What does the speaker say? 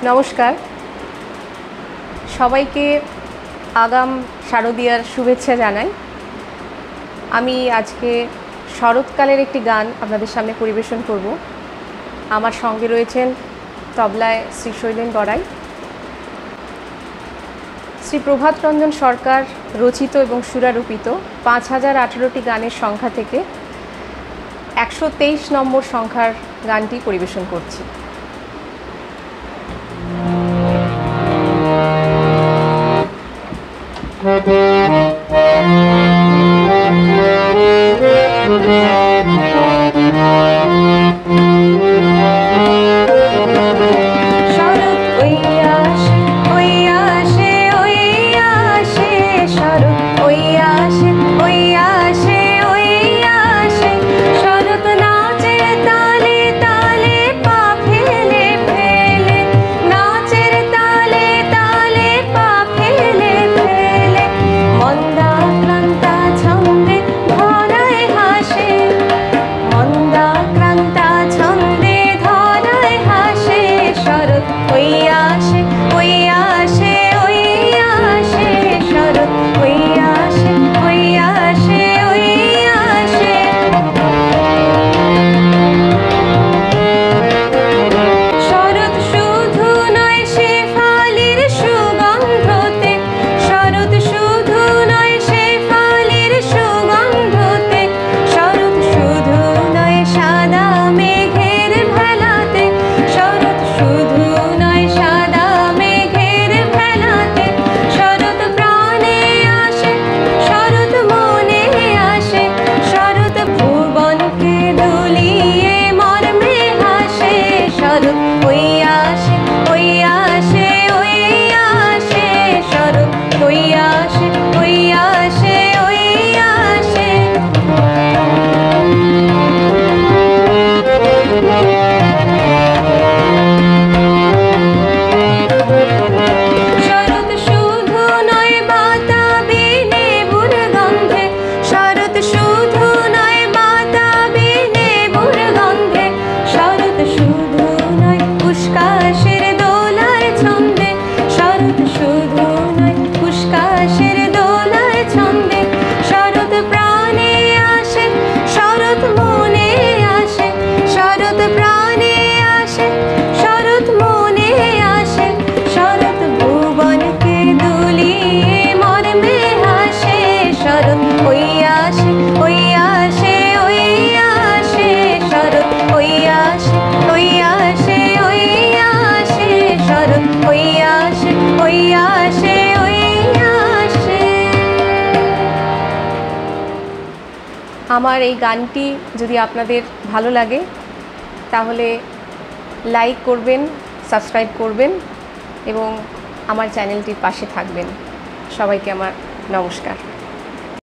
নমস্কার, সবাইকে আগাম শারদীয়ার শুভেচ্ছা জানাই। আমি আজকে শরৎকালের একটি গান আপনাদের সামনে পরিবেশন করব। আমার সঙ্গে রয়েছেন তবলায় শ্রী শৈলেন গড়াই, শ্রী প্রভাত রঞ্জন সরকার রচিত এবং সুরারোপিত 5018টি গানের সংখ্যা থেকে 123 নম্বর সংখ্যার গানটি পরিবেশন করছি। আমার এই গানটি যদি আপনাদের ভালো লাগে তাহলে লাইক করবেন, সাবস্ক্রাইব করবেন এবং আমার চ্যানেলটির পাশে থাকবেন। সবাইকে আমার নমস্কার।